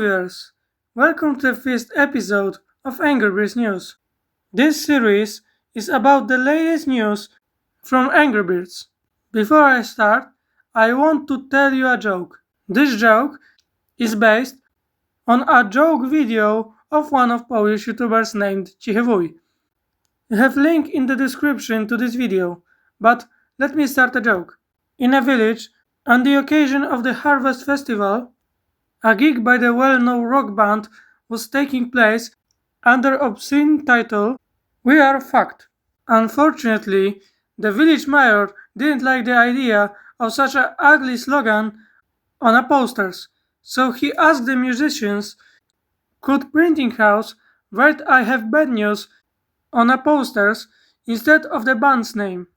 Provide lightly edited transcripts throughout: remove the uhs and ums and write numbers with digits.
viewers, welcome to the first episode of Angrybirds News. This series is about the latest news from Angry Birds. Before I start, I want to tell you a joke. This joke is based on a joke video of one of Polish YouTubers named Cichy. I have link in the description to this video, but let me start a joke. In a village, on the occasion of the Harvest Festival, a gig by the well-known rock band was taking place under obscene title "We Are Fucked". Unfortunately, the village mayor didn't like the idea of such an ugly slogan on a posters, so he asked the musicians, could printing house write "I have bad news" on a posters instead of the band's name.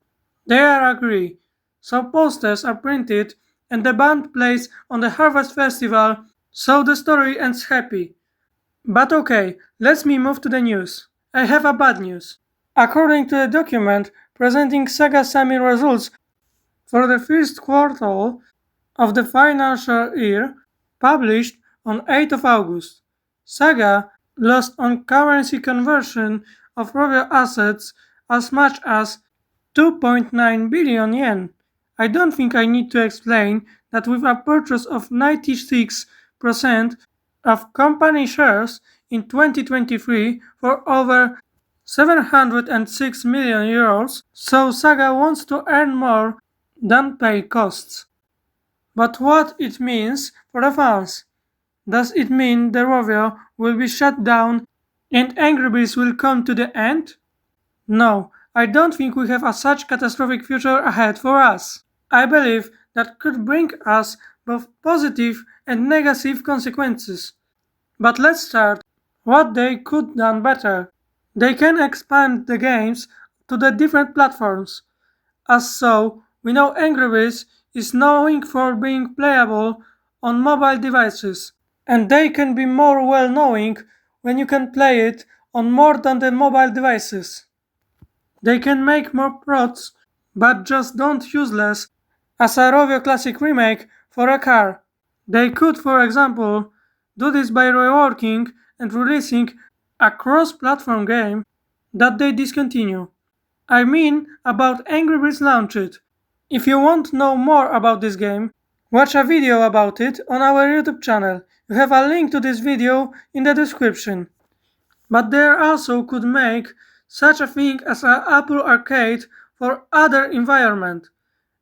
They are agree, so posters are printed and the band plays on the Harvest Festival, so the story ends happy. But okay, let's me move to the news. I have a bad news. According to a document presenting Sega semi results for the first quarter of the financial year, published on 8th of August, Sega lost on currency conversion of Rovio assets as much as 2.9 billion yen. I don't think I need to explain that with a purchase of 96% of company shares in 2023 for over 706 million euros, so Sega wants to earn more than pay costs. But what it means for the fans? Does it mean the Rovio will be shut down and Angry Birds will come to the end? No, I don't think we have a such catastrophic future ahead for us. I believe that could bring us both positive and negative consequences. But let's start what they could done better. They can expand the games to the different platforms. As so, we know Angry Birds is known for being playable on mobile devices, and they can be more well-known when you can play it on more than the mobile devices. They can make more prods, but just don't use less as a Rovio Classic remake for a car. They could, for example, do this by reworking and releasing a cross-platform game that they discontinue. I mean about Angry Birds Launched. If you want to know more about this game, watch a video about it on our YouTube channel. You have a link to this video in the description. But they also could make such a thing as an Apple Arcade for other environment,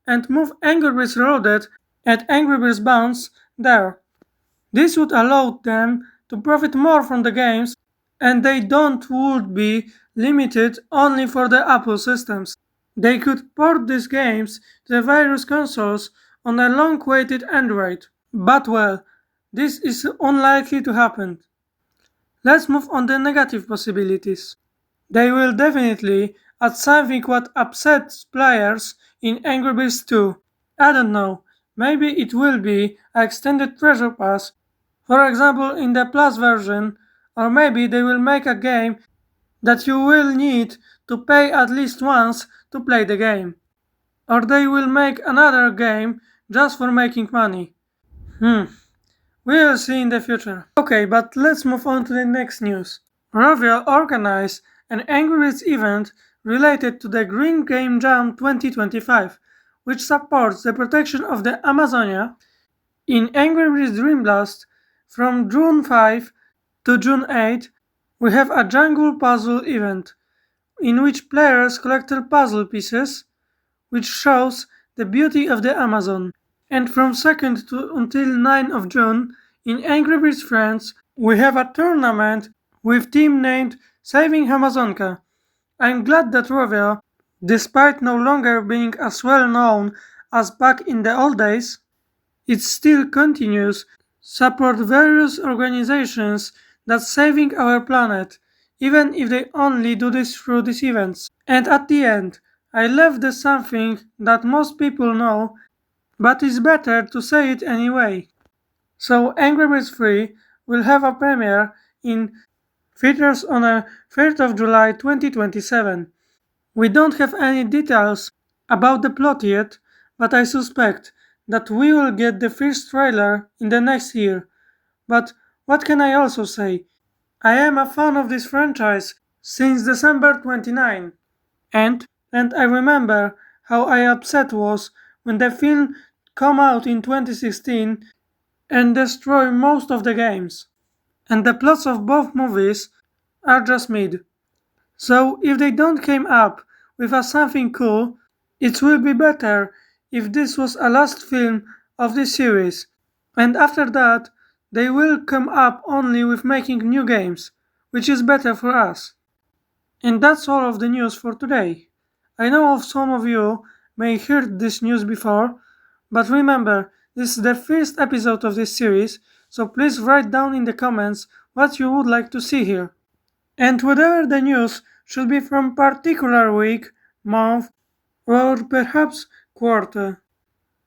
and move Angry Birds Reloaded and Angry Birds Bounce there. This would allow them to profit more from the games, and they don't would be limited only for the Apple systems. They could port these games to the various consoles on a long-awaited Android. But well, this is unlikely to happen. Let's move on the negative possibilities. They will definitely add something what upsets players in Angry Birds 2. I don't know, maybe it will be an extended treasure pass, for example in the Plus version, or maybe they will make a game that you will need to pay at least once to play the game. Or they will make another game just for making money. We'll see in the future. Okay, but let's move on to the next news. Rovio organized an Angry Birds event related to the Green Game Jam 2025, which supports the protection of the Amazonia. In Angry Birds Dream Blast, from June 5 to June 8, we have a jungle puzzle event, in which players collect puzzle pieces, which shows the beauty of the Amazon. And from 2nd to until 9th of June, in Angry Birds Friends, we have a tournament with team named Saving Amazonka. I'm glad that Rovio, despite no longer being as well known as back in the old days, it still continues support various organizations that saving our planet, even if they only do this through these events. And at the end, I left the something that most people know, but it's better to say it anyway. So Angry Birds 3 will have a premiere in theaters on 3rd of July 2027. We don't have any details about the plot yet, but I suspect that we will get the first trailer in the next year. But What can I also say? I am a fan of this franchise since December 29, and I remember how I upset was when the film come out in 2016 and destroy most of the games. And the plots of both movies are just mid. So if they don't came up with a something cool, it will be better if this was a last film of this series. And after that, they will come up only with making new games, which is better for us. And that's all of the news for today. I know some of you may heard this news before, but remember, this is the first episode of this series, so please write down in the comments what you would like to see here. And whatever the news should be from particular week, month, or perhaps quarter.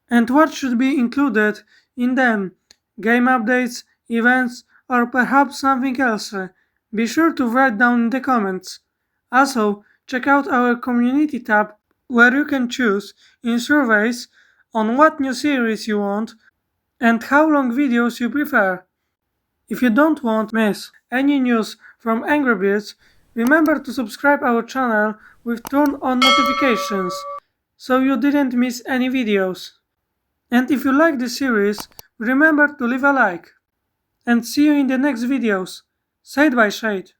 And what should be included in them, game updates, events, or perhaps something else. Be sure to write down in the comments. Also, check out our community tab where you can choose in surveys on what new series you want and how long videos you prefer. If you don't want to miss any news from Angry Birds, remember to subscribe our channel with turn on notifications so you didn't miss any videos. And if you like this series, remember to leave a like. And see you in the next videos. Shade by Shade.